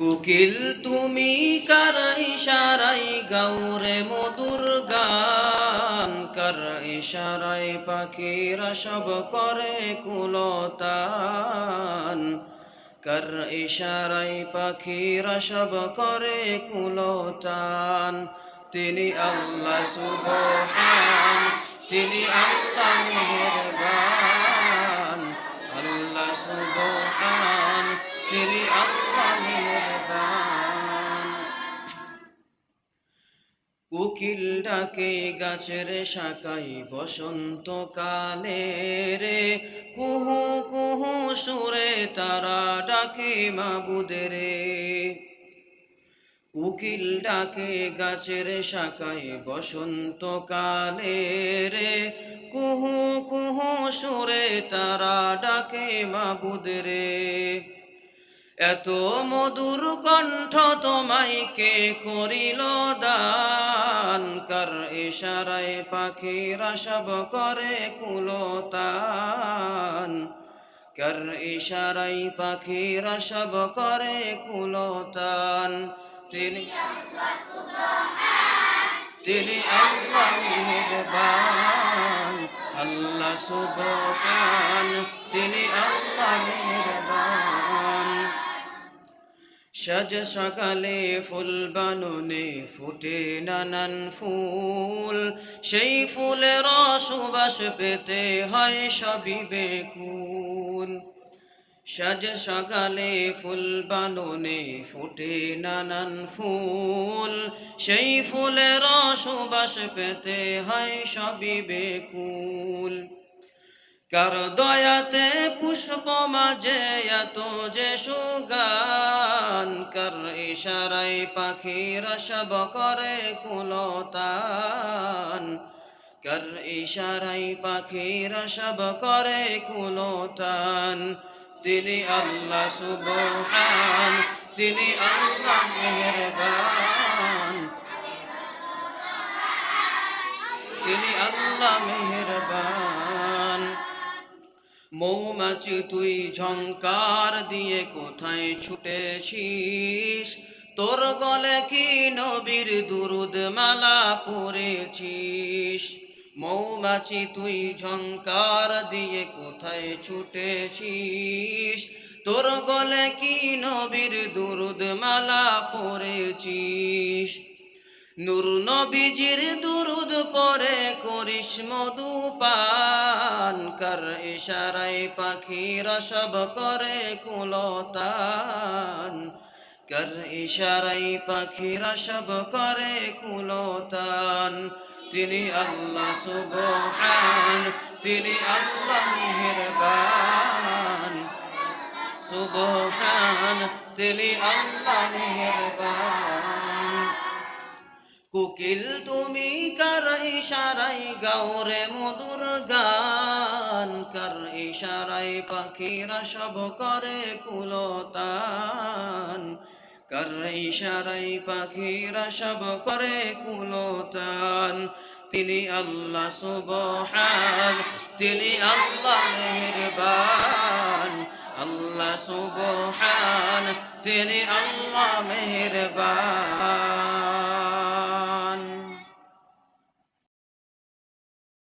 কুকিল তুমি কার ইশারায় গাওরে মধুর গান, কার ইশারায় পাখিরা সব করে কুলতান, কার ইশারায় পাখিরা সব করে কুলতান। তিনি আল্লাহ সুবহান, তিনি আল্লাহ মেহেরবান, আল্লাহ সুবহান, তিনি আল্লাহ মেহেরবান। কোকিল ডাকে গাছের শাখায় বসন্তকালে রে, কুহু কুহু সুরে তারা ডাকে মাবুদরে। কোকিল ডাকে গাছের শাখায় বসন্তকালে রে, কুহু কুহু সুরে তারা ডাকে মাবুদরে। এত মধুর কণ্ঠ তোমায় কে করিল দান, কার ইশারায় পাখিরা সব করে কুলতান, কার ইশারায় পাখিরা সব করে কুলতান। তিনি তিনি আল্লাহ মেহেরবান, আল্লাহ সুবহান, তিনি আল্লাহ মেহেরবান। সাজ সকালে ফুল বানুনে ফুটে নানান ফুল, সেই ফুলের সুবাস পেতে হয় সবই বেকুল। সাজ সকালে ফুল বানুনে ফুটে নানান ফুল, সেই ফুলের সুবাস পেতে হয় সবই বেকুল। কার দয়াতে পুষ্প মাঝে এত যে সুগান, কার ইশারায় পাখিরা সব করে কুলতান, কার ইশারায় পাখিরা সব করে কুলতান। তিনি আল্লাহ সুবহান, তিনি আল্লাহ মেহেরবান, তিনি আল্লাহ মেহেরবান। মৌমাছি তুই ঝংকার দিয়ে কোথায় ছুটেছিস, তোর গলে কি নবীর দুরুদ মালা পরেছিস। মৌমাছি তুই ঝংকার দিয়ে কোথায় ছুটেছিস, তোর গলে কি নবীর দুরুদ মালা পরেছিস। নূর নবীজির দুরুদ পরে করিস মধুপান, কার ইশারায় পাখিরা সব করে কুলতান, কার ইশারায় পাখিরা সব করে কুলতান। তিনি আল্লাহ সুবহান, তিনি আল্লাহ মেহেরবান, সুবহান, তিনি আল্লাহ মেহেরবান। কোকিল তুমি কার ইশারায় গাওরে মধুর গান, কার ইশারায় পাখিরা সব করে কুলতান, কার ইশারায় পাখিরা সব করে কুলতান। তিনি আল্লাহ সুবহান, তিনি আল্লাহ মেহেরবান, আল্লাহ সুবহান, তিনি আল্লাহ মেহেরবান।